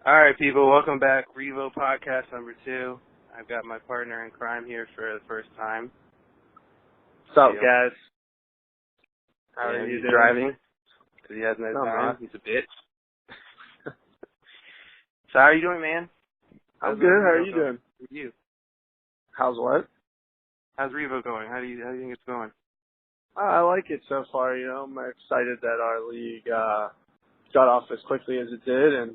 All right, people, welcome back. Revo Podcast number 2. I've got my partner in crime here for the first time. What's up, guys? How are you doing? Driving because he has no time. Man. He's a bitch. So how are you doing, man? I'm good. How are you doing? You? How's what? How's Revo going? How do you think it's going? I like it so far. I'm excited that our league got off as quickly as it did, and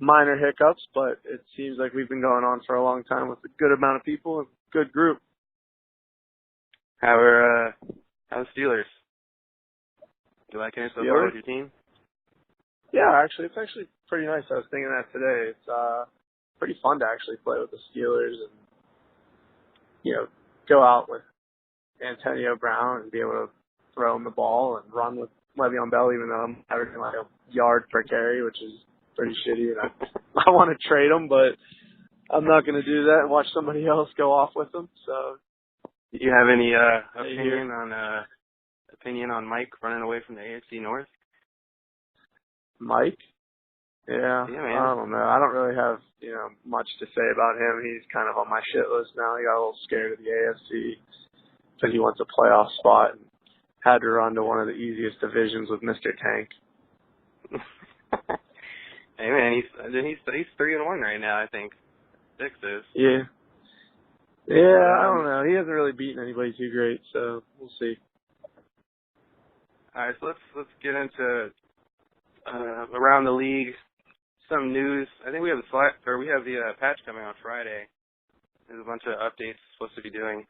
minor hiccups, but it seems like we've been going on for a long time with a good amount of people and a good group. How's the Steelers? Do you like it so far with your team? Yeah, it's actually pretty nice. I was thinking that today. It's pretty fun to actually play with the Steelers and, go out with Antonio Brown and be able to throw him the ball and run with Le'Veon Bell, even though I'm averaging like a yard per carry, which is pretty shitty. And I want to trade him, but I'm not going to do that and watch somebody else go off with him. So, do you have any opinion on Mike running away from the AFC North? Mike? Yeah, man. I don't know. I don't really have, much to say about him. He's kind of on my shit list now. He got a little scared of the AFC because he wants a playoff spot and had to run to one of the easiest divisions with Mr. Tank. Hey man, he's 3-1 right now. I think 6 is. Yeah. I don't know. He hasn't really beaten anybody too great, so we'll see. All right, so let's get into around the league. Some news. I think we have the patch coming on Friday. There's a bunch of updates supposed to be doing.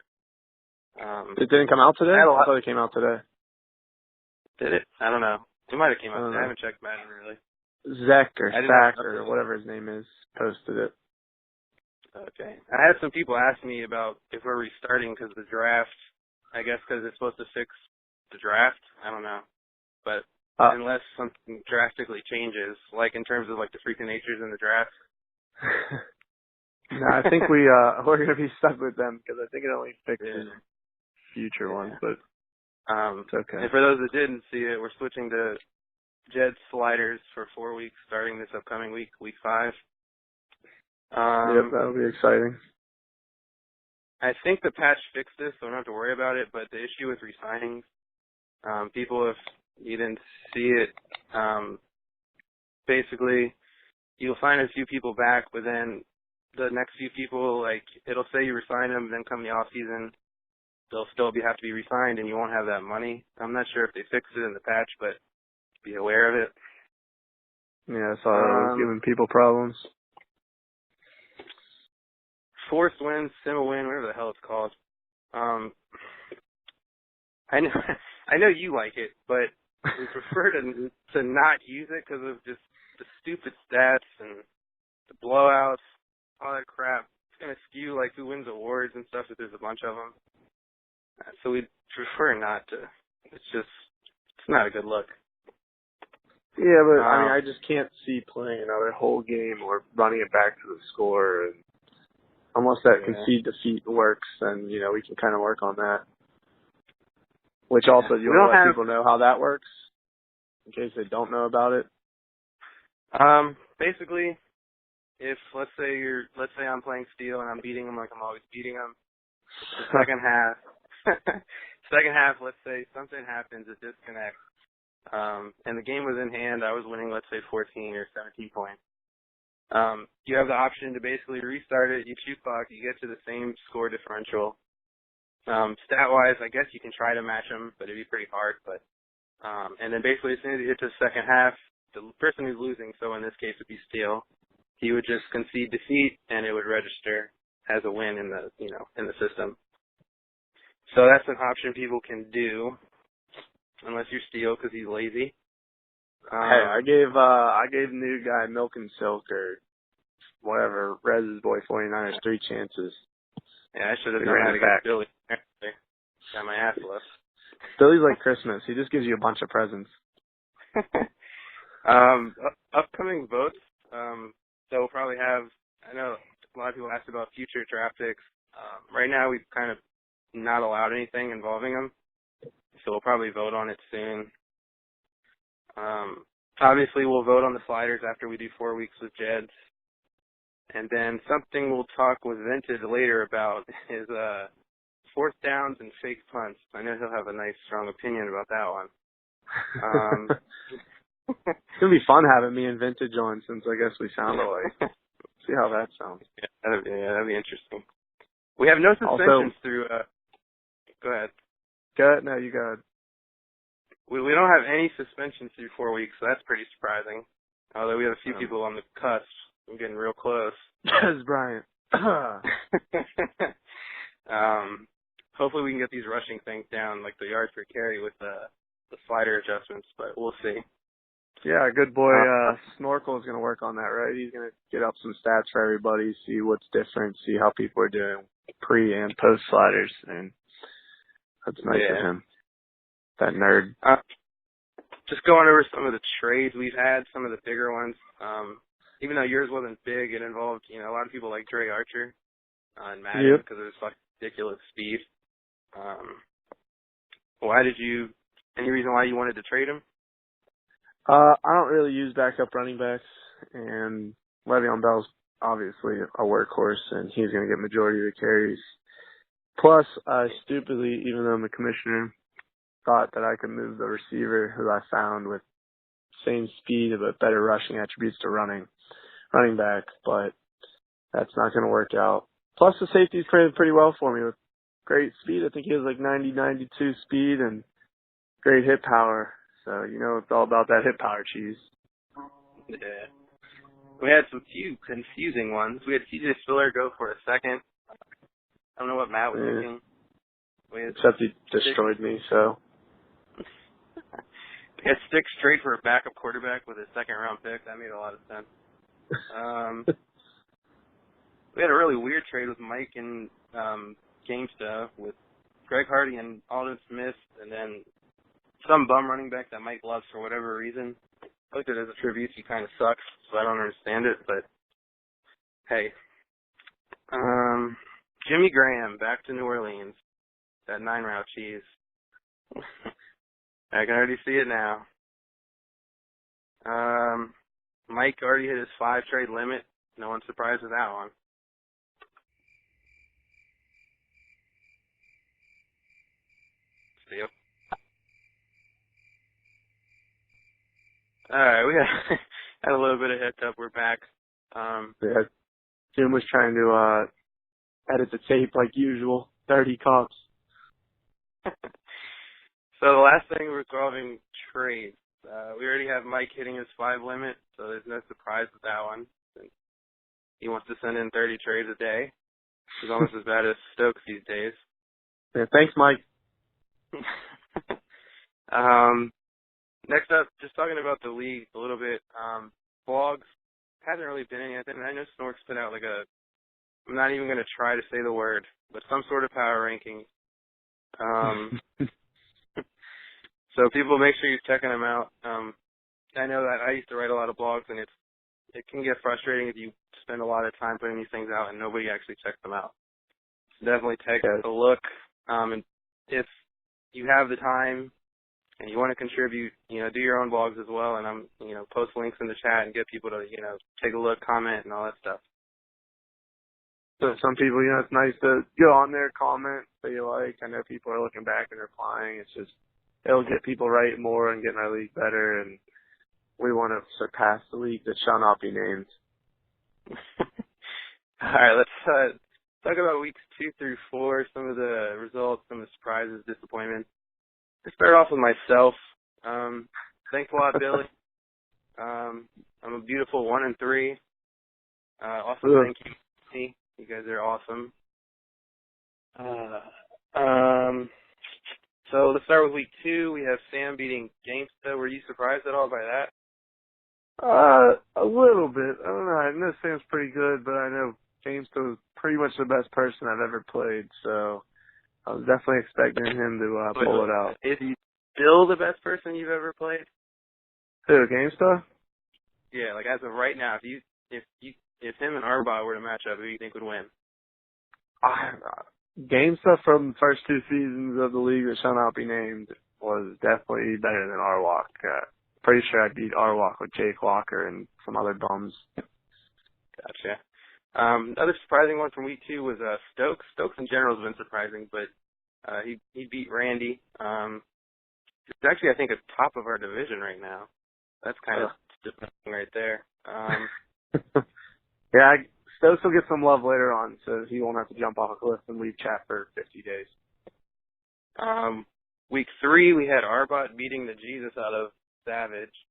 It didn't come out today? I thought it came out today. Did it? I don't know. It might have came out today. I haven't checked Madden really. Zach or Zach or whatever his name is posted it. Okay. I had some people ask me about if we're restarting because of the draft. I guess because it's supposed to fix the draft. I don't know. But unless something drastically changes, like in terms of like the freaking natures in the draft. No, I think we're going to be stuck with them because I think it only fixes future ones, but it's okay. And for those that didn't see it, we're switching to Jed sliders for 4 weeks starting this upcoming week 5. Yep, that'll be exciting. I think the patch fixed this, so I don't have to worry about it, but the issue with re-signings, people, if you didn't see it, basically you'll find a few people back, but then the next few people, like, it'll say you resign them, then come the off season, they'll still have to be re-signed, and you won't have that money. I'm not sure if they fixed it in the patch, but be aware of it. Yeah, I saw it was giving people problems. Forced win, sim-a-win, whatever the hell it's called. I know you like it, but we prefer to not use it because of just the stupid stats and the blowouts, all that crap. It's going to skew like who wins awards and stuff if there's a bunch of them. So we prefer not to. It's not a good look. Yeah, but I just can't see playing another whole game or running it back to the score. And unless that concede defeat works, then, we can kind of work on that. Which also, you want to let people know how that works? In case they don't know about it? Basically, if, let's say I'm playing Steel and I'm beating them like I'm always beating them, the second half, let's say something happens, a disconnect, and the game was in hand, I was winning, let's say 14 or 17 points. You have the option to basically restart it, you shoot clock, you get to the same score differential. Stat-wise, I guess you can try to match them, but it'd be pretty hard. But and then basically as soon as you get to the second half, the person who's losing, so in this case it would be Steel, he would just concede defeat and it would register as a win in the in the system. So that's an option people can do, unless you're Steel because he's lazy. Hey, I gave new guy Milk and Silk or whatever, Rez's boy 49ers 3 chances. Yeah, I should have done that against Billy. Got my ass left. Billy's like Christmas. He just gives you a bunch of presents. Upcoming votes. So we'll probably have, I know a lot of people asked about future draft picks. Right now we've kind of not allowed anything involving them. So we'll probably vote on it soon. obviously we'll vote on the sliders after we do 4 weeks with Jeds. And then something we'll talk with Vintage later about is fourth downs and fake punts. I know he'll have a nice, strong opinion about that one. It's going to be fun having me and Vintage on since I guess we sound alike. See how that sounds. Yeah, that'd be interesting. We have no suspensions through. Go ahead. Go ahead. No, you go ahead. We don't have any suspensions through 4 weeks, so that's pretty surprising. Although we have a few people on the cusp. I'm getting real close. Yes, Bryant. Hopefully we can get these rushing things down, like the yards per carry with the slider adjustments, but we'll see. Yeah, good boy Snorkel is going to work on that, right? He's going to get up some stats for everybody, see what's different, see how people are doing pre and post sliders, and that's nice of him. That nerd. Just going over some of the trades we've had, some of the bigger ones. Even though yours wasn't big, it involved, a lot of people like Dre Archer and Madden because of his fucking ridiculous speed. Any reason why you wanted to trade him? I don't really use backup running backs, and Le'Veon Bell's obviously a workhorse, and he's going to get majority of the carries. Plus, stupidly, even though I'm the commissioner, thought that I could move the receiver who I found with same speed but better rushing attributes to running back, but that's not going to work out. Plus, the safety's traded pretty well for me with great speed. I think he has like 90-92 speed and great hit power. So, it's all about that hit power cheese. Yeah. We had some few confusing ones. We had CJ Spiller go for a second. I don't know what Matt was thinking. Except he destroyed me, so. We had Stick straight for a backup quarterback with a second-round pick. That made a lot of sense. We had a really weird trade with Mike and GameStop with Greg Hardy and Alden Smith, and then some bum running back that Mike loves for whatever reason. I looked at it as a tribute. He kind of sucks, so I don't understand it, but hey. Jimmy Graham back to New Orleans. That 9-route cheese. I can already see it now. Mike already hit his 5-trade limit. No one's surprised with that one. See you. All right, we had a little bit of heads up. We're back. Yeah, Jim was trying to edit the tape like usual. 30 cops. So the last thing we're solving trades. We already have Mike hitting his 5 limit, so there's no surprise with that one. He wants to send in 30 trades a day. He's almost as bad as Stokes these days. Yeah, thanks, Mike. Next up, just talking about the league a little bit. Blogs hasn't really been anything. I know Snorks put out I'm not even going to try to say the word, but some sort of power ranking. So people make sure you're checking them out. I know that I used to write a lot of blogs, and it can get frustrating if you spend a lot of time putting these things out and nobody actually checks them out. So definitely take a look. And if you have the time and you want to contribute, do your own blogs as well. And I'm, post links in the chat and get people to, take a look, comment, and all that stuff. So some people, it's nice to go on there, comment, say you like. I know people are looking back and replying. It's just, it'll get people writing more and getting our league better. And we want to surpass the league that shall not be named. All right, let's talk about weeks 2 through 4, some of the results, some of the surprises, disappointments. Let's start off with myself. Thanks a lot, Billy. I'm a beautiful 1-3. Also, thank you. You guys are awesome. So let's start with week 2. We have Sam beating GameStop. Were you surprised at all by that? A little bit. I don't know. I know Sam's pretty good, but I know GameStop is pretty much the best person I've ever played, so I was definitely expecting him to pull it out. Is he still the best person you've ever played? Who, GameStop? Yeah, as of right now, if him and Arbot were to match up, who do you think would win? GameStop from the first 2 seasons of the league that shall not be named was definitely better than Arwalk. pretty sure I beat Arwalk with Jake Walker and some other bums. Gotcha. Another surprising one from week 2 was Stokes. Stokes in general has been surprising, but he beat Randy. He's actually, I think, at the top of our division right now. That's kind of depressing right there. Yeah, Stokes will get some love later on, so he won't have to jump off a cliff and leave chat for 50 days. Week 3, we had Arbot beating the Jesus out of Savage.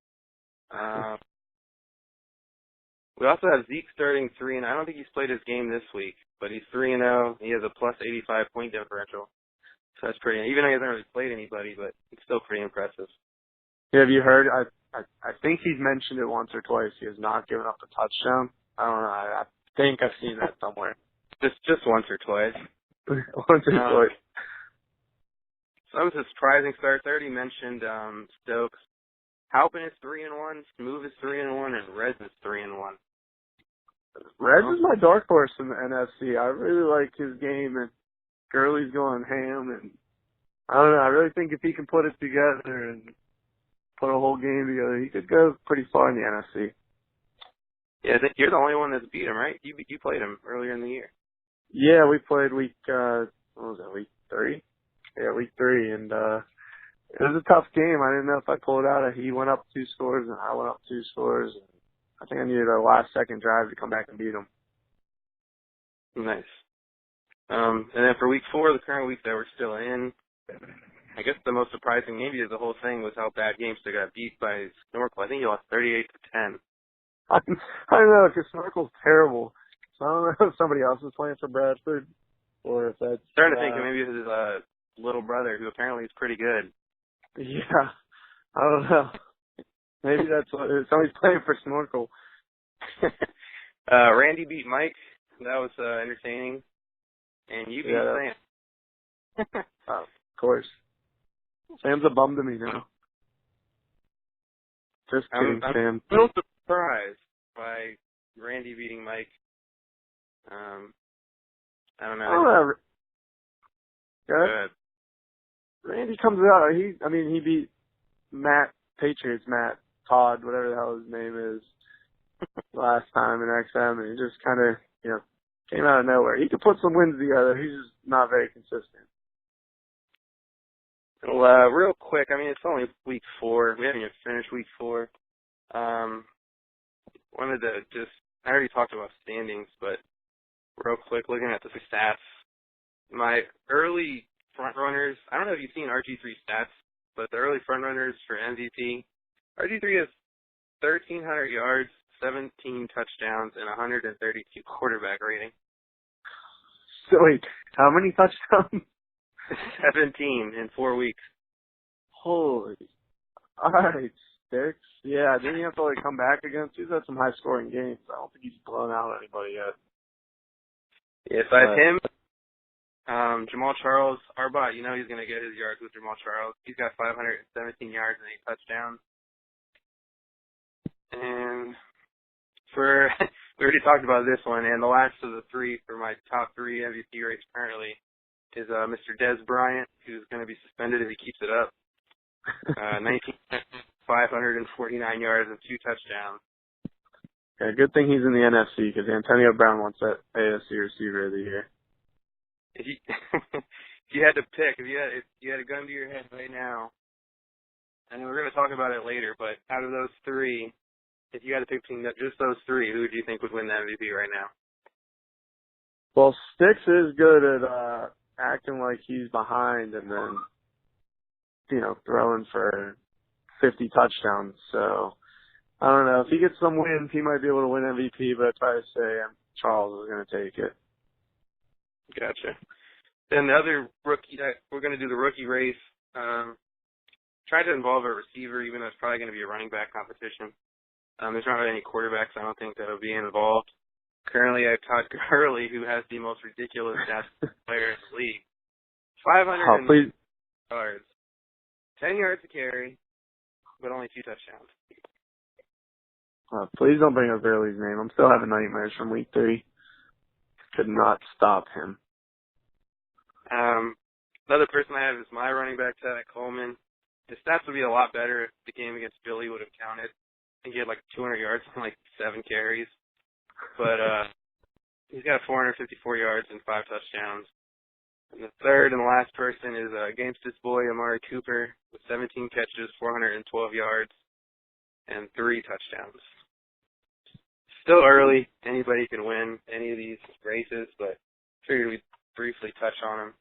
We also have Zeke starting 3-0. I don't think he's played his game this week, but he's 3-0. He has a plus 85 point differential. So that's pretty, even though he hasn't really played anybody, but it's still pretty impressive. Yeah, have you heard? I think he's mentioned it once or twice. He has not given up a touchdown. I don't know. I think I've seen that somewhere. Just once or twice. Once or twice. So that was a surprising start. I already mentioned Stokes. Halpin is 3-1, Smooth is 3-1, and Rez is 3-1. Rez is my dark horse in the NFC. I really like his game, and Gurley's going ham, and I don't know. I really think if he can put it together and put a whole game together, he could go pretty far in the NFC. Yeah, I think you're the only one that's beat him, right? You played him earlier in the year. Yeah, we played week 3? Yeah, week 3, and it was a tough game. I didn't know if I pulled out. He went up 2 scores, and I went up 2 scores. And I think I needed a last-second drive to come back and beat him. Nice. And then for week 4, the current week that we're still in, I guess the most surprising maybe of the whole thing was how bad Gamester got beat by Snorkel. I think he lost 38-10. I don't know, because Snorkel's terrible. So I don't know if somebody else is playing for Bradford, or if that's... Starting to think of maybe his little brother, who apparently is pretty good. Yeah, I don't know. Maybe that's what somebody's playing for Snorkel. Randy beat Mike. That was entertaining. And you beat Sam. Of course. Sam's a bum to me now. Just kidding, I'm Sam. a little surprised by Randy beating Mike. I don't know. Good. Randy comes out. He beat Matt Todd, whatever the hell his name is, last time in XM, and he just kind of, came out of nowhere. He could put some wins together. He's just not very consistent. Well, real quick, it's only week 4. We haven't even finished week 4. Wanted to I already talked about standings, but real quick, looking at the stats, my early front runners, I don't know if you've seen RG3 stats, but the early front runners for MVP, RG3 has 1,300 yards, 17 touchdowns, and 132 quarterback rating. So wait, how many touchdowns? 17 in 4 weeks. Holy. All right, Sticks. Yeah, didn't he have to come back against? He's had some high scoring games. I don't think he's blown out anybody yet. Yeah, besides him, Jamal Charles, Arbot, he's going to get his yards with Jamal Charles. He's got 517 yards and 8 touchdowns. And we already talked about this one, and the last of the 3 for my top 3 MVP race currently is Mr. Des Bryant, who's going to be suspended if he keeps it up. 549 yards and 2 touchdowns. Yeah, good thing he's in the NFC because Antonio Brown wants that AFC receiver of the year. If you had to pick, if you had a gun to your head right now, and we're going to talk about it later, but out of those 3, if you had to pick between just those 3, who do you think would win the MVP right now? Well, Sticks is good at acting like he's behind and then, throwing for 50 touchdowns. So, I don't know. If he gets some wins, he might be able to win MVP, but I'd probably say Charles is going to take it. Gotcha. Then the other rookie, we're going to do the rookie race. Try to involve a receiver, even though it's probably going to be a running back competition. There's not any quarterbacks, I don't think, that will be involved. Currently, I have Todd Gurley, who has the most ridiculous stats player in the league. 500 yards, 10 yards to carry, but only 2 touchdowns. Please don't bring up Gurley's name. I'm still having nightmares from week 3. Could not stop him. Another person I have is my running back, Tevin Coleman. the stats would be a lot better if the game against Philly would have counted. I think he had like 200 yards and like 7 carries. But he's got 454 yards and 5 touchdowns. And the third and last person is Gamestis boy Amari Cooper with 17 catches, 412 yards, and 3 touchdowns. Still early. Anybody can win any of these races, but figured we'd briefly touch on them.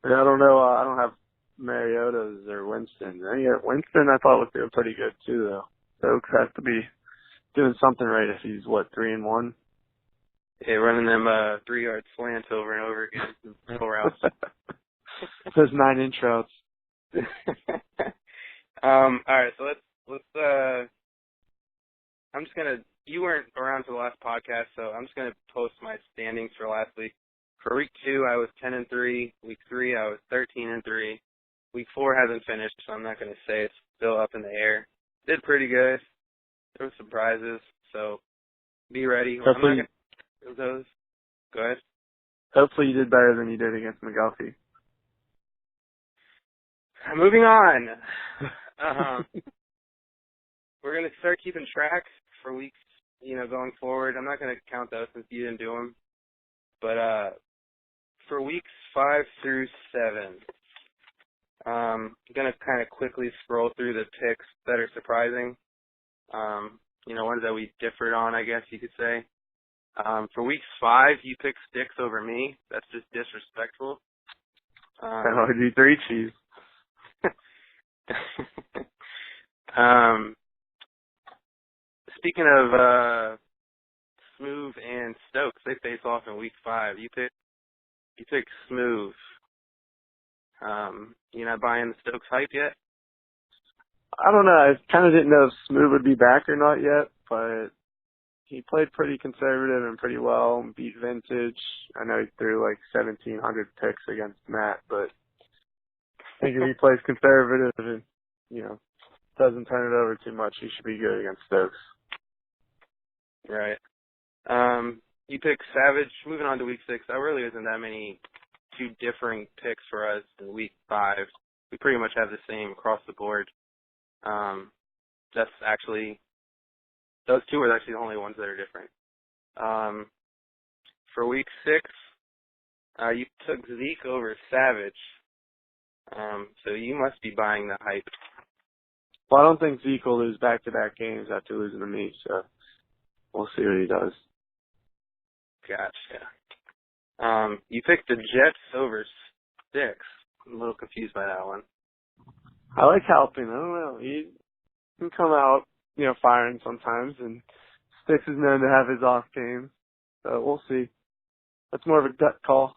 Yeah, I don't know. I don't have Mariota's or Winston's. Winston I thought was doing pretty good too, though. Stokes has to be doing something right if he's 3-1. Yeah, running them 3-yard slants over and over again. Middle routes. Those 9-inch routes. All right, so let's. I'm just gonna. You weren't around for the last podcast, so I'm just gonna post my standings for last week. For week 2, I was 10-3. Week 3, I was 13-3. Week 4 hasn't finished, so I'm not gonna say it's still up in the air. Did pretty good. There were surprises, so be ready. Hopefully, I'm not gonna do those. Go ahead. Hopefully you did better than you did against McGuffey. Moving on. We're going to start keeping track for weeks, going forward. I'm not going to count those since you didn't do them. But for weeks 5 through 7, I'm going to kind of quickly scroll through the picks that are surprising. Ones that we differed on, I guess you could say. For weeks 5, you picked Sticks over me. That's just disrespectful. RG3 cheese. Speaking of Smooth and Stokes, they face off in week 5. You picked Smooth. You not buying the Stokes hype yet? I don't know. I kind of didn't know if Smooth would be back or not yet, but he played pretty conservative and pretty well and beat Vintage. I know he threw 1,700 picks against Matt, but I think if he plays conservative and, doesn't turn it over too much, he should be good against Stokes. Right. You picked Savage. Moving on to week 6, there really isn't that many two differing picks for us in week 5. We pretty much have the same across the board. Those two are actually the only ones that are different. For week 6, you took Zeke over Savage. So you must be buying the hype. Well, I don't think Zeke will lose back-to-back games after losing to me, so we'll see what he does. Gotcha. You picked the Jets over Sticks. I'm a little confused by that one. I like helping. I don't know. He can come out, firing sometimes, and Sticks is known to have his off games. So we'll see. That's more of a gut call.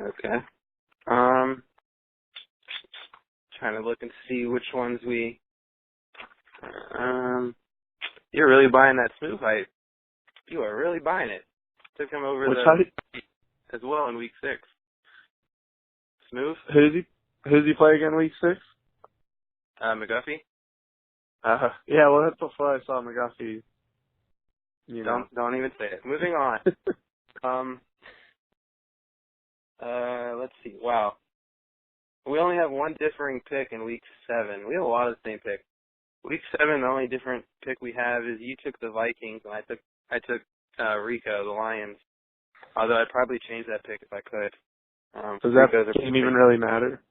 Okay. Trying to look and see which ones we. You're really buying that Smooth hype. You are really buying it. Took him over as well in week 6. Smooth. Who's he play again week 6? McGuffey. Yeah, well, that's before I saw McGuffey. Don't even say it. Moving on. Let's see. Wow. We only have one differing pick in week 7. We have a lot of the same pick. Week 7, the only different pick we have is you took the Vikings and I took Rico, the Lions. Although I'd probably change that pick if I could. Does that game even really matter?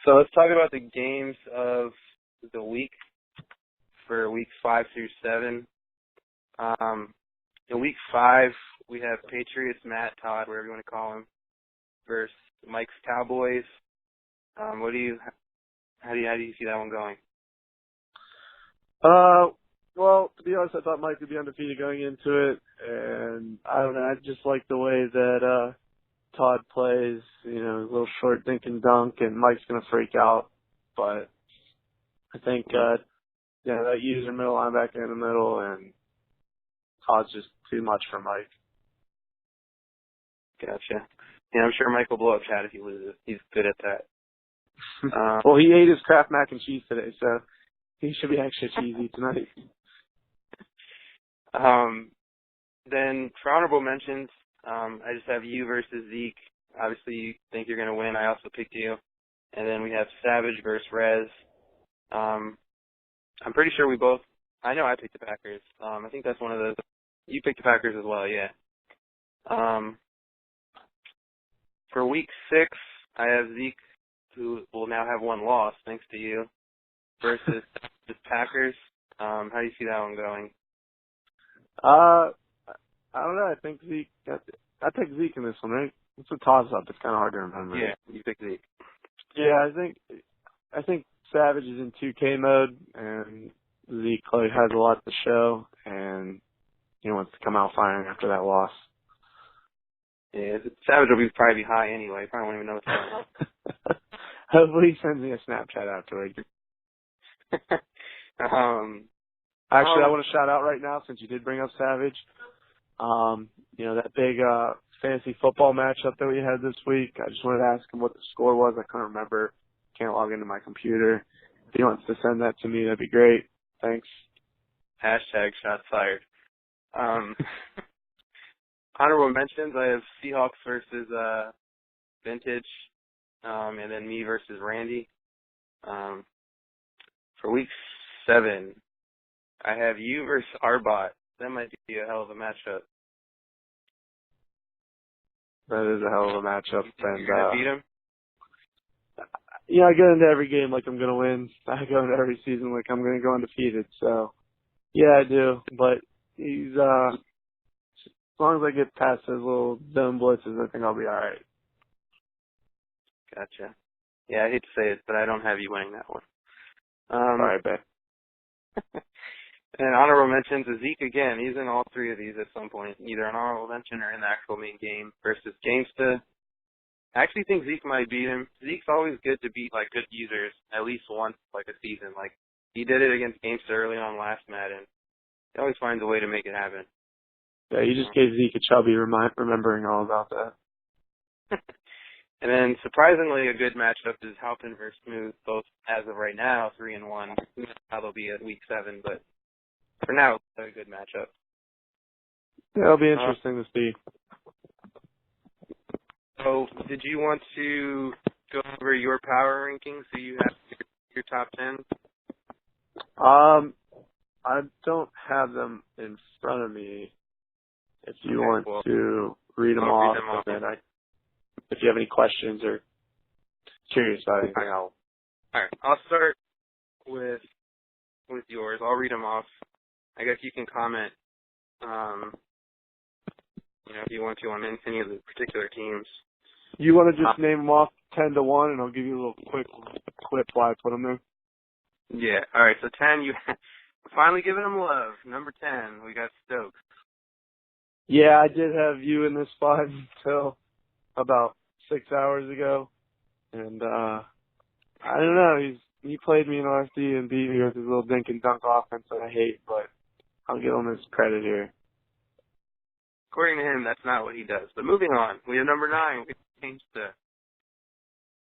So let's talk about the games of the week for weeks 5 through 7. In week 5, we have Patriots, Matt, Todd, whatever you want to call him, versus Mike's Cowboys. How do you see that one going? Well, to be honest, I thought Mike would be undefeated going into it, and I don't know, I just like the way that Todd plays, a little short dink and dunk, and Mike's going to freak out, but I think, that user middle linebacker in the middle, and Todd's just too much for Mike. Gotcha. Yeah, I'm sure Mike will blow up Chad if he loses. He's good at that. Well, he ate his Kraft mac and cheese today, so he should be extra cheesy tonight. Then for honorable mentions, I just have you versus Zeke. Obviously, you think you're going to win. I also picked you. And then we have Savage versus Rez. I'm pretty sure I know I picked the Packers. I think that's one of those. You picked the Packers as well, yeah. For week 6, I have Zeke, who will now have one loss, thanks to you, versus the Packers. How do you see that one going? I don't know. I think Zeke. I picked Zeke in this one, right? It's a toss-up. It's kind of hard to remember. Yeah, you picked Zeke. Yeah, I think Savage is in 2K mode, and Zeke has a lot to show, and he wants to come out firing after that loss. Yeah, Savage will probably be high anyway. Probably won't even know what's going on. Hopefully he sends me a Snapchat afterwards. Actually, I want to shout out right now, since you did bring up Savage. That big fantasy football matchup that we had this week. I just wanted to ask him what the score was. I couldn't remember. Can't log into my computer. If he wants to send that to me, that'd be great. Thanks. Hashtag shots fired. Honorable mentions, I have Seahawks versus Vintage, and then me versus Randy. For week 7, I have you versus Arbot. That might be a hell of a matchup. That is a hell of a matchup. You're going to beat him? Yeah, I go into every game like I'm going to win. I go into every season like I'm going to go undefeated. So, yeah, I do. But he's, as long as I get past those little zone blitzes, I think I'll be all right. Gotcha. Yeah, I hate to say it, but I don't have you winning that one. All right, Ben. And honorable mentions is Zeke again. He's in all 3 of these at some point, either an honorable mention or in the actual main game versus Gamesta. I actually think Zeke might beat him. Zeke's always good to beat like good users at least once like a season. Like he did it against Gamesta early on last Madden. He always finds a way to make it happen. Yeah, you just gave Zeke a chubby remembering all about that. And then surprisingly, a good matchup is Halpin versus Smooth. Both as of right now 3-1. Who knows how they'll be at week 7, but for now, it's a good matchup. Yeah, it'll be interesting to see. So, did you want to go over your power rankings? So you have your top 10? I don't have them in front of me. If you want to read them off, and then if you have any questions or curious about anything, All right. I'll start with yours. I'll read them off. I guess you can comment, if you want to on any of the particular teams. You want to just name them off 10 to 1, and I'll give you a little quick clip why I put them there? Yeah. All right. So 10, you finally giving them love. Number 10, we got Stokes. Yeah, I did have you in this spot until about 6 hours ago, and I don't know. He played me in RFD and beat me with his little dink and dunk offense that I hate, but I'll give him his credit here. According to him, that's not what he does. But moving on, we have number 9. We changed the.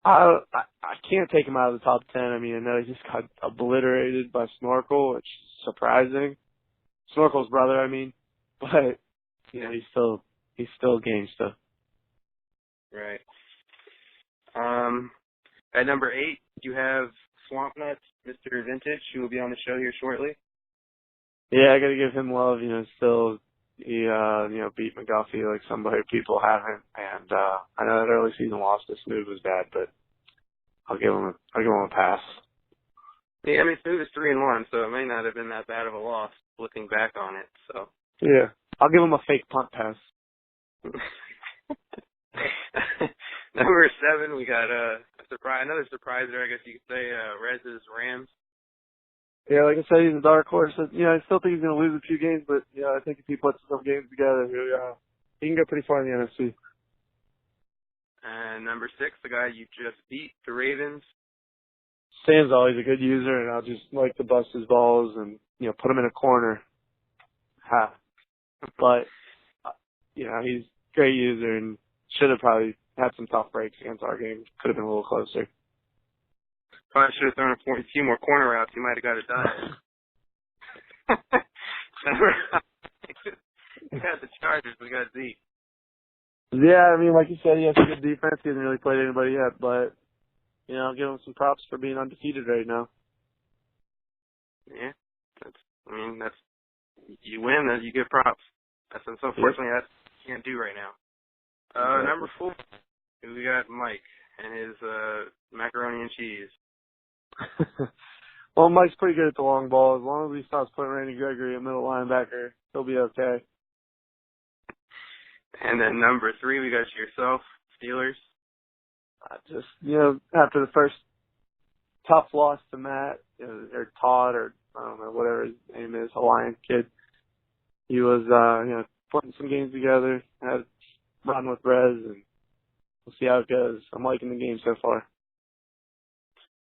I can't take him out of the top 10. I mean, I know he just got obliterated by Snorkel, which is surprising. Snorkel's brother, I mean, but he's still gangsta. Right. At number 8, you have Swamp Nuts, Mr. Vintage, who will be on the show here shortly. Yeah, I got to give him love. Still. He, beat McGuffey like some other people haven't, and I know that early season loss to Smooth was bad, but I'll give him a pass. Yeah, I mean Smooth is 3-1, so it may not have been that bad of a loss looking back on it. So yeah, I'll give him a fake punt pass. Number 7, we got another surpriser, I guess you could say, Rez's Rams. Yeah, like I said, he's a dark horse. I still think he's going to lose a few games, but I think if he puts some games together, he can go pretty far in the NFC. And number 6, the guy you just beat, the Ravens. Sam's always a good user, and I'll just like to bust his balls and put him in a corner. Ha. But he's a great user and should have probably had some tough breaks against our game. Could have been a little closer. Probably should have thrown a few more corner routes. He might have got it done. We got the Chargers. We got Zeke. Yeah, I mean, like you said, he has a good defense. He hasn't really played anybody yet, but, I'll give him some props for being undefeated right now. Yeah. That's you win, then you get props. That's unfortunately that you can't do right now. Exactly. Number 4, we got Mike and his macaroni and cheese. Well, Mike's pretty good at the long ball. As long as he stops putting Randy Gregory at middle linebacker, he'll be okay. And then number 3, we got yourself, Steelers. Just, after the first tough loss to Matt, or Todd, or I don't know, whatever his name is, Hawaiian kid, he was, putting some games together, had a run with Rez, and we'll see how it goes. I'm liking the game so far.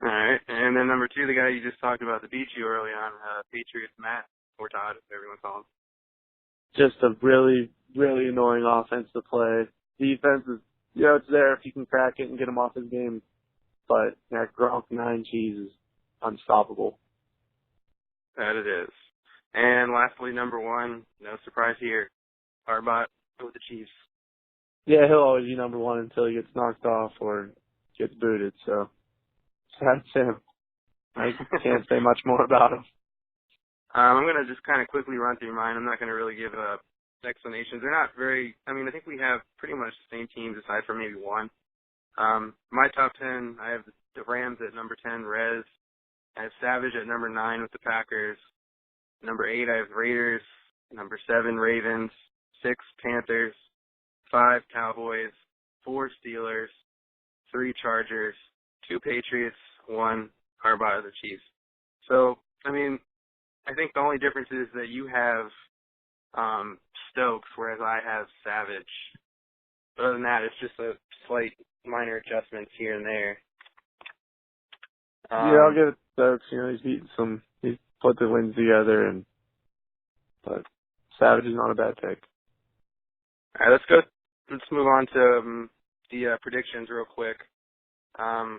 All right. And then number 2, the guy you just talked about that beat you early on, Patriots, Matt, or Todd, as everyone calls him. Just a really, really annoying offense to play. Defense is, it's there if you can crack it and get him off his game. But that Gronk 9 cheese is unstoppable. That it is. And lastly, number 1, no surprise here, Arbot with the Chiefs. Yeah, he'll always be number 1 until he gets knocked off or gets booted. So that's him. I can't say much more about him. I'm going to just kind of quickly run through mine. I'm not going to really give explanations. They're not very, I think we have pretty much the same teams aside from maybe one. My top 10, I have the Rams at number 10, Rez. I have Savage at number 9 with the Packers. Number 8, I have Raiders. Number 7, Ravens. 6, Panthers. 5, Cowboys. 4, Steelers. 3, Chargers. 2, Patriots. 1, Harbaugh of the Chiefs. So, I think the only difference is that you have Stokes, whereas I have Savage. Other than that, it's just a slight minor adjustments here and there. Yeah, I'll give it Stokes. He's put the wins together, but Savage is not a bad pick. All right, let's move on to the predictions real quick. I'll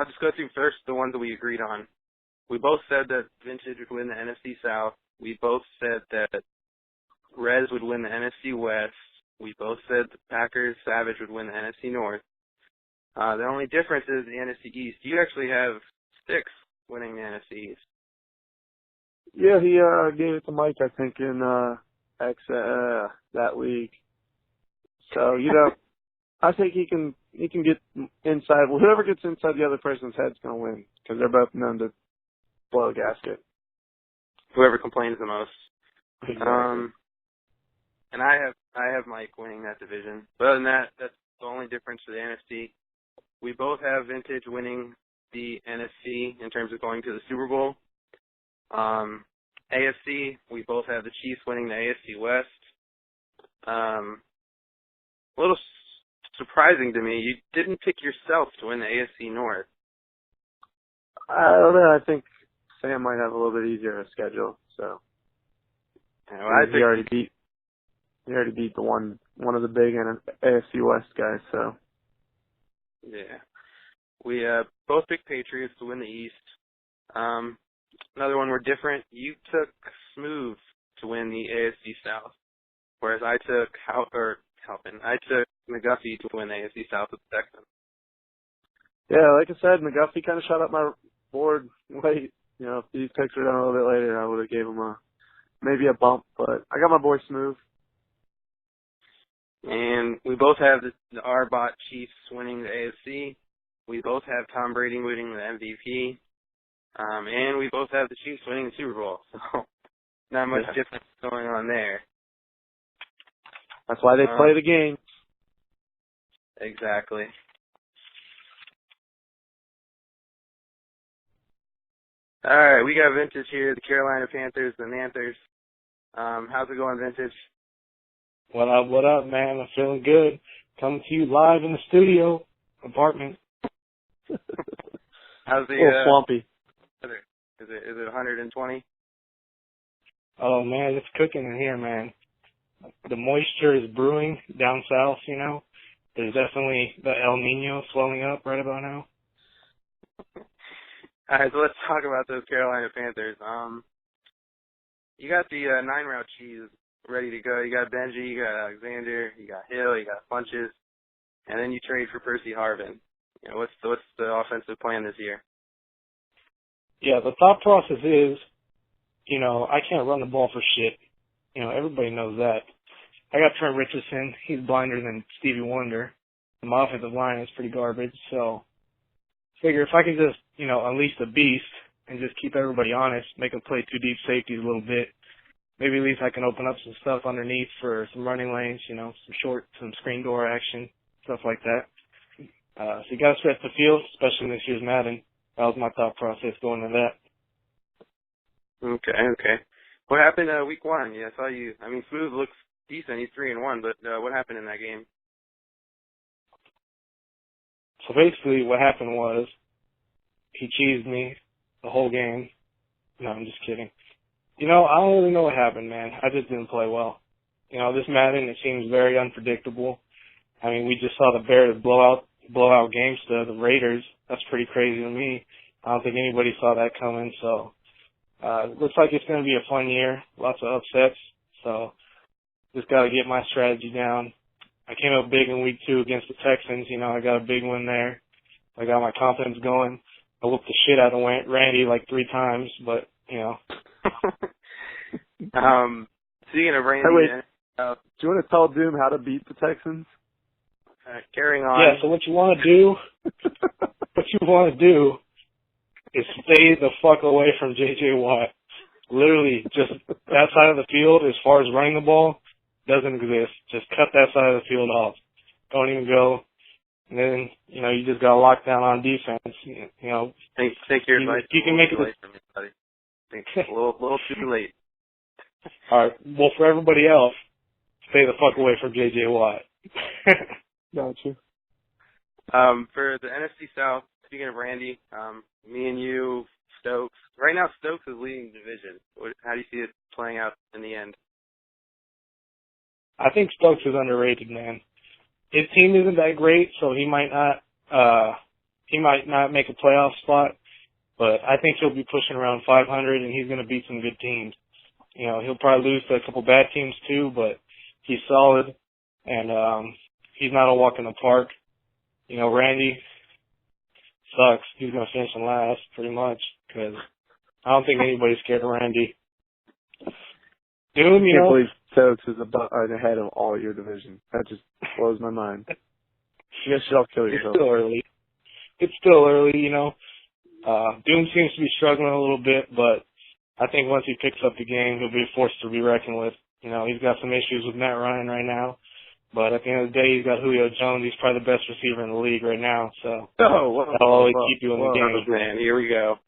just go through first the ones that we agreed on. We both said that Vintage would win the NFC South. We both said that Rez would win the NFC West. We both said the Packers, Savage would win the NFC North. The only difference is the NFC East. You actually have Sticks winning the NFC East. Yeah, he gave it to Mike, I think, in that league. So, I think he can get inside. Well, whoever gets inside the other person's head's going to win because they're both known to blow a gasket. Whoever complains the most. Exactly. And I have Mike winning that division. But other than that, that's the only difference for the NFC. We both have Vintage winning the NFC in terms of going to the Super Bowl. AFC, we both have the Chiefs winning the AFC West. A little surprising to me, you didn't pick yourself to win the AFC North. I don't know. I think Sam might have a little bit easier of a schedule. So Yeah, well, he already beat the one of the big AFC West guys. So yeah, we both picked Patriots to win the East. Another one we're different. You took Smooth to win the AFC South, whereas I took I took McGuffey to win the AFC South with the Texans. Yeah, like I said, McGuffey kind of shot up my board late. If these picks were done a little bit later, I would have gave him maybe a bump. But I got my boy Smooth. And we both have the Arbot Chiefs winning the AFC. We both have Tom Brady winning the MVP. And we both have the Chiefs winning the Super Bowl. So not much difference going on there. That's why they play the game. Exactly. All right, we got Vintage here, the Carolina Panthers, the Nanthers. How's it going, Vintage? What up, man? I'm feeling good. Coming to you live in the studio apartment. How's the a little swampy? Is it 120? Oh man, it's cooking in here, man. The moisture is brewing down south. There's definitely the El Nino swelling up right about now. All right, so let's talk about those Carolina Panthers. you got the 9-route cheese ready to go. You got Benji, you got Alexander, you got Hill, you got Funches, and then you trade for Percy Harvin. You know, what's the offensive plan this year? Yeah, the thought process is, you know, I can't run the ball for shit. You know, everybody knows that. I got Trent Richardson. He's blinder than Stevie Wonder. And my offensive line is pretty garbage. So, figure if I can just, you know, unleash the beast and just keep everybody honest, make them play two deep safeties a little bit, maybe at least I can open up some stuff underneath for some running lanes, you know, some screen door action, stuff like that. So you got to stretch the field, especially in this year's Madden. That was my thought process going into that. Okay. What happened week 1? Yeah, I saw you. I mean, Smooth looks decent. He's 3-1, but what happened in that game? So basically what happened was he cheesed me the whole game. No, I'm just kidding. You know, I don't really know what happened, man. I just didn't play well. You know, this Madden, it seems very unpredictable. I mean, we just saw the Bears blow out games to the Raiders. That's pretty crazy to me. I don't think anybody saw that coming. So, it looks like it's going to be a fun year. Lots of upsets. So, just got to get my strategy down. I came up big in week 2 against the Texans. You know, I got a big win there. I got my confidence going. I whooped the shit out of Randy like 3 times, but, you know. Speaking of Randy, do you want to tell Doom how to beat the Texans? Carrying on. Yeah, so what you want to do is stay the fuck away from J.J. Watt. Literally, just that side of the field, as far as running the ball, doesn't exist. Just cut that side of the field off. Don't even go. And then, you know, you just got to lock down on defense. You know, think your advice. You can make it late for me, buddy. Think a little too late. All right. Well, for everybody else, stay the fuck away from J.J. Watt. Gotcha. For the NFC South, speaking of Randy, me and you, Stokes. Right now, Stokes is leading the division. How do you see it playing out in the end? I think Stokes is underrated, man. His team isn't that great, so he might not make a playoff spot, but I think he'll be pushing around 500 and he's going to beat some good teams. You know, he'll probably lose to a couple bad teams too, but he's solid and he's not a walk in the park. You know, Randy sucks. He's going to finish in last pretty much because I don't think anybody's scared of Randy. Doom, you know. I can't believe Stokes is ahead of all your division. That just blows my mind. You guys should all kill yourself. It's still early, you know. Doom seems to be struggling a little bit, but I think once he picks up the game, he'll be a force to be reckoned with. You know, he's got some issues with Matt Ryan right now, but at the end of the day, he's got Julio Jones. He's probably the best receiver in the league right now, so that'll always keep you in the game. Man, here we go.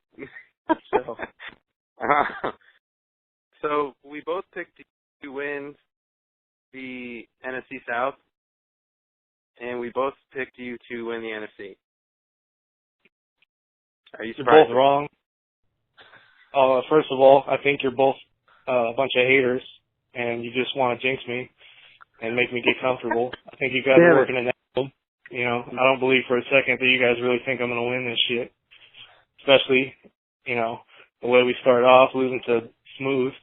So we both picked to win the NFC South, and we both picked you to win the NFC. Are you surprised? You're both wrong. First of all, I think you're both a bunch of haters, and you just want to jinx me and make me get comfortable. I think you guys are working in that. You know, I don't believe for a second that you guys really think I'm going to win this shit, especially, you know, the way we started off losing to Smooth.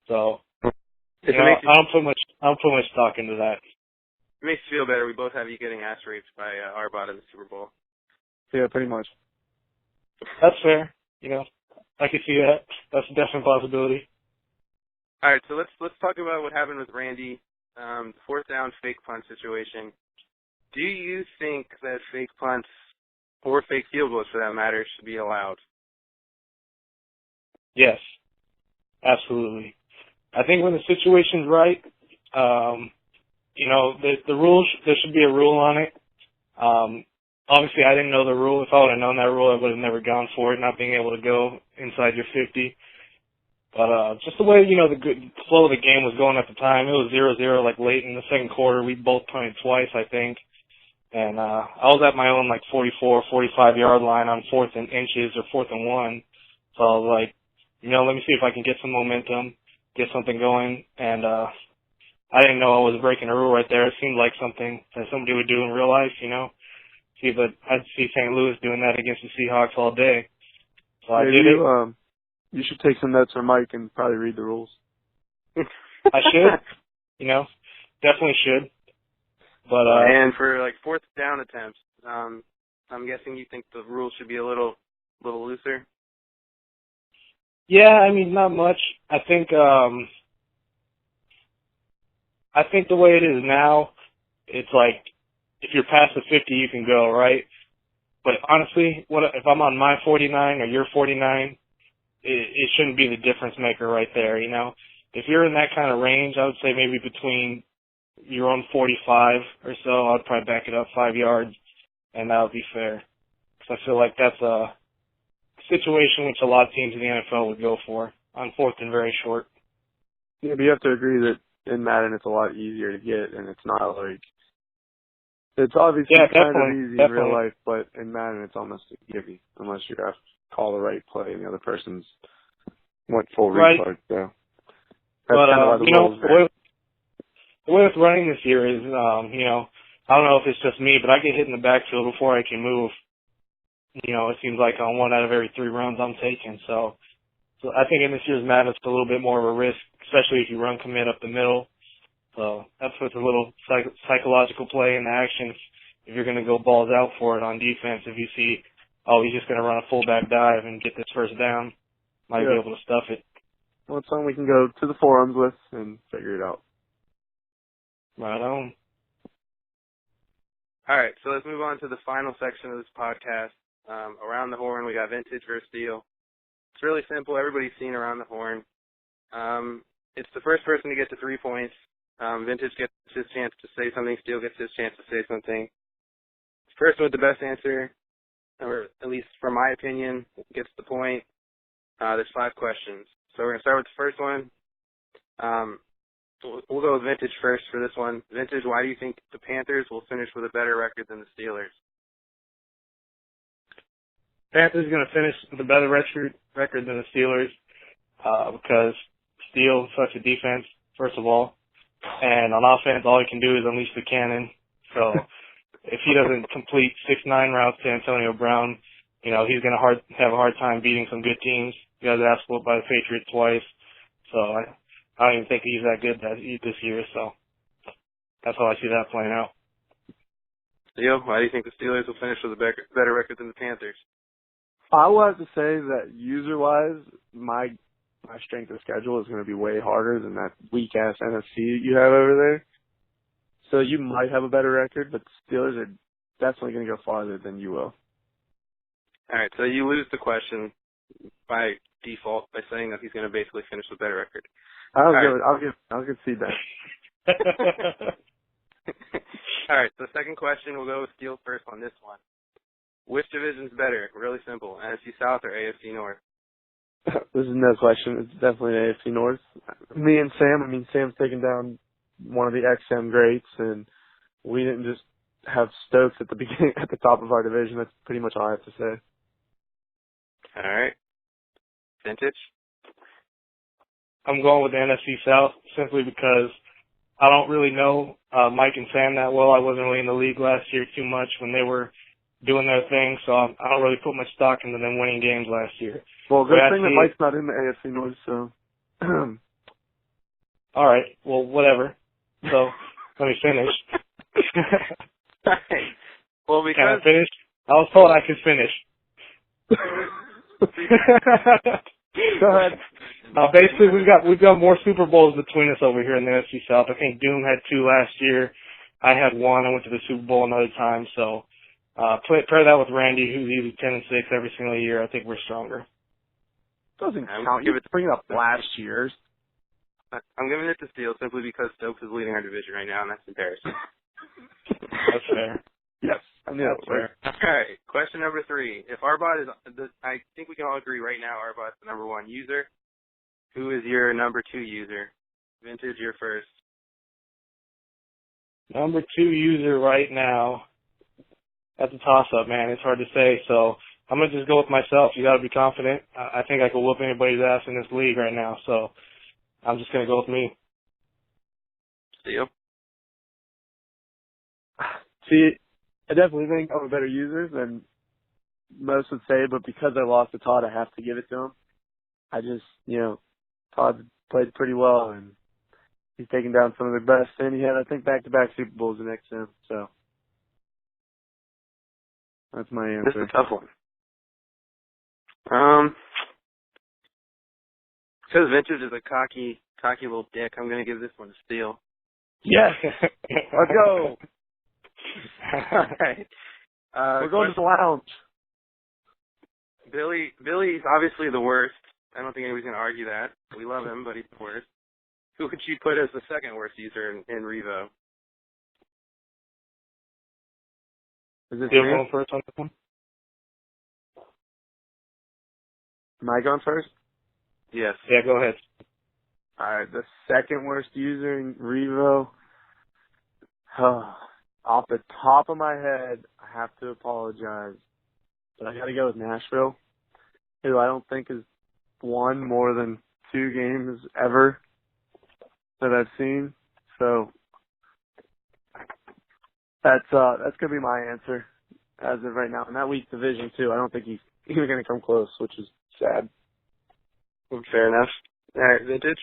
So, you know, I don't put much stock into that. It makes you feel better. We both have you getting ass raped by Arbot in the Super Bowl. Yeah, pretty much. That's fair. You know, I can see that. That's a definite possibility. All right, so let's talk about what happened with Randy, the 4th down fake punt situation. Do you think that fake punts or fake field goals, for that matter, should be allowed? Yes, absolutely. I think when the situation's right, you know, the rules, there should be a rule on it. Obviously, I didn't know the rule. If I would have known that rule, I would have never gone for it, not being able to go inside your 50. But just the way, you know, the flow of the game was going at the time, it was 0-0, like late in the second quarter. We both punted twice, I think. And I was at my own, like, 44, 45-yard line on 4th and inches or 4th and 1. So I was like, you know, let me see if I can get some momentum, get something going. And I didn't know I was breaking a rule right there. It seemed like something that somebody would do in real life, you know. But I'd see St. Louis doing that against the Seahawks all day. So I did it. You should take some notes from Mike and probably read the rules. I should, definitely should. But and for like fourth down attempts, I'm guessing you think the rules should be a little looser. yeah, I mean, not much. I think the way it is now, it's like if you're past the 50, you can go, right? But honestly, what if I'm on my 49 or your 49? It shouldn't be the difference maker right there, If you're in that kind of range, I would say maybe between your own 45 or so, I'd probably back it up 5 yards, and that would be fair. Because I feel like that's a situation which a lot of teams in the NFL would go for on fourth and very short. Yeah, but you have to agree that in Madden it's a lot easier to get, and it's not like it's obviously kind of easy in real life, but in Madden it's almost a gimme unless you have to call the right play and the other person's went full retard. So that's kind of why the rules are. The way with running this year is, I don't know if it's just me, but I get hit in the backfield before I can move. It seems like on 1 out of every 3 runs I'm taking. So I think in this year's Madden it's a little bit more of a risk, especially if you run commit up the middle. So that puts a little psychological play into action if you're going to go balls out for it on defense. If you see, he's just going to run a fullback dive and get this first down, might be able to stuff it. Well, it's something we can go to the forums with and figure it out. Right on. All right, so let's move on to the final section of this podcast. Around the horn, we got vintage versus steel. It's really simple. Everybody's seen around the horn. It's the first person to get to 3 points. Vintage gets his chance to say something. Steel gets his chance to say something. The person with the best answer, or at least from my opinion, gets the point. There's 5 questions. So we're going to start with the first one. We'll go with Vintage first for this one. Vintage, why do you think the Panthers will finish with a better record than the Steelers? Panthers are going to finish with a better record than the Steelers because Steel is such a defense, first of all. And on offense, all he can do is unleash the cannon. So if he doesn't complete 6-9 routes to Antonio Brown, he's going to have a hard time beating some good teams. He got ass whooped by the Patriots twice. So I don't even think he's that good this year. So that's how I see that playing out. Steel, why do you think the Steelers will finish with a better record than the Panthers? I will have to say that user-wise, my strength of schedule is going to be way harder than that weak-ass NFC you have over there. So you might have a better record, but the Steelers are definitely going to go farther than you will. All right, so you lose the question by default by saying that he's going to basically finish with a better record. I'll concede that. All right, so second question, we'll go with Steel first on this one. Which division's better? Really simple, NFC South or AFC North? This is no question. It's definitely AFC North. Me and Sam's taken down one of the XM greats, and we didn't just have Stokes at the top of our division. That's pretty much all I have to say. All right. Vintage? I'm going with the NFC South simply because I don't really know Mike and Sam that well. I wasn't really in the league last year too much when they were doing their thing, so I don't really put much stock into them winning games last year. Well, good thing that Mike's not in the AFC North, so. All right, well, whatever. So, let me finish. Well, because... Can I finish? I was told I could finish. Go ahead. Basically, we've got more Super Bowls between us over here in the NFC South. I think Doom had 2 last year. I had 1. I went to the Super Bowl another time, so... pair that with Randy, who's usually 10-6 every single year. I think we're stronger. Doesn't count. You're bringing up last year's. I'm giving it to Steel simply because Stokes is leading our division right now, and that's embarrassing. That's fair. Yes, I mean that's fair. All right, question number 3. If Arbot is, I think we can all agree right now, Arbot's the number 1 user. Who is your number 2 user? Vintage, you're first. Number 2 user right now. That's a toss-up, man. It's hard to say. So I'm going to just go with myself. You got to be confident. I think I can whoop anybody's ass in this league right now. So I'm just going to go with me. Steel? See, I definitely think I'm a better user than most would say, but because I lost to Todd, I have to give it to him. I just, Todd played pretty well, and he's taken down some of the best. And he had, I think, back-to-back Super Bowls next to him. So that's my answer. This is a tough one. Because Vintage is a cocky little dick, I'm going to give this one a steal. Yes. Let's go. All right. We're going to the lounge. Billy's obviously the worst. I don't think anybody's going to argue that. We love him, but he's the worst. Who would you put as the second worst user in Revo? Is this You're going first on this one? Am I going first? Yes. Yeah, go ahead. All right, the second worst user in Revo. Off the top of my head, I have to apologize, but I got to go with Nashville, who I don't think has won more than 2 games ever that I've seen. So that's gonna be my answer as of right now. And that weak division too. I don't think he's even gonna come close, which is sad. Fair enough. All right, Vintage.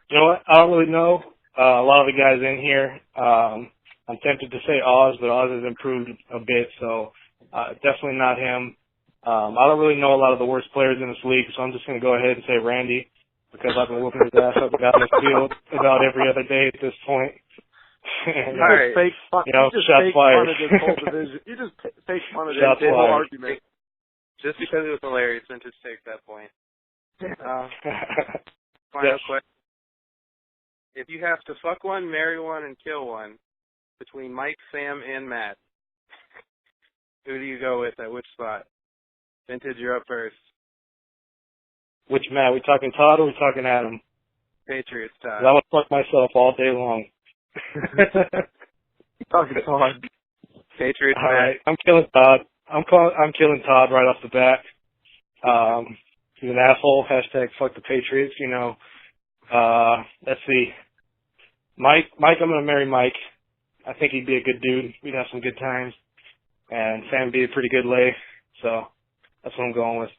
You know what? I don't really know a lot of the guys in here. I'm tempted to say Oz, but Oz has improved a bit, so definitely not him. I don't really know a lot of the worst players in this league, so I'm just going to go ahead and say Randy, because I've been whooping his ass up and down the field about every other day at this point. And, all right. Fake fun. You know, you just shots fake fired. fun of this whole division. You just fake fun of this Shots whole fired. argument. Just because it was hilarious, Vintage takes that point. Final Yes. question. If you have to fuck one, marry one, and kill one between Mike, Sam, and Matt, who do you go with at which spot? Vintage, you're up first. Which Matt? We talking Todd or we talking Adam? Patriots, Todd. 'Cause I would fuck myself all day long. Talking Todd. Patriots, All Matt. right, I'm killing Todd. I'm killing Todd right off the bat. He's an asshole. Hashtag fuck the Patriots. Let's see. Mike, I'm gonna marry Mike. I think he'd be a good dude. We'd have some good times, and Sam would be a pretty good lay. So that's what I'm going with.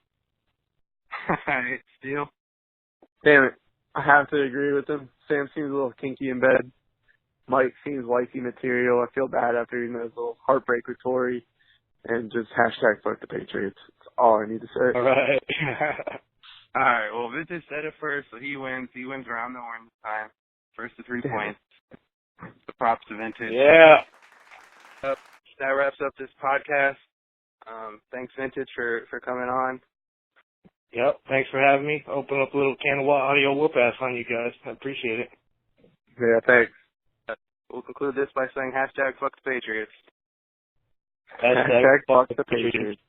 All right, Steele. Damn it. I have to agree with him. Sam seems a little kinky in bed. Mike seems wifey material. I feel bad after reading those little heartbreak with Tory. And just hashtag fuck the Patriots. That's all I need to say. All right. All right, well, Vintage said it first, so he wins. He wins around the horn this time. First to 3 points. The props to Vintage. Yeah. That wraps up this podcast. Thanks, Vintage, for coming on. Yep. Thanks for having me. Open up a little can of audio whoop ass on you guys. I appreciate it. Yeah, thanks. We'll conclude this by saying hashtag fuck the Patriots. Hashtag fuck the Patriots.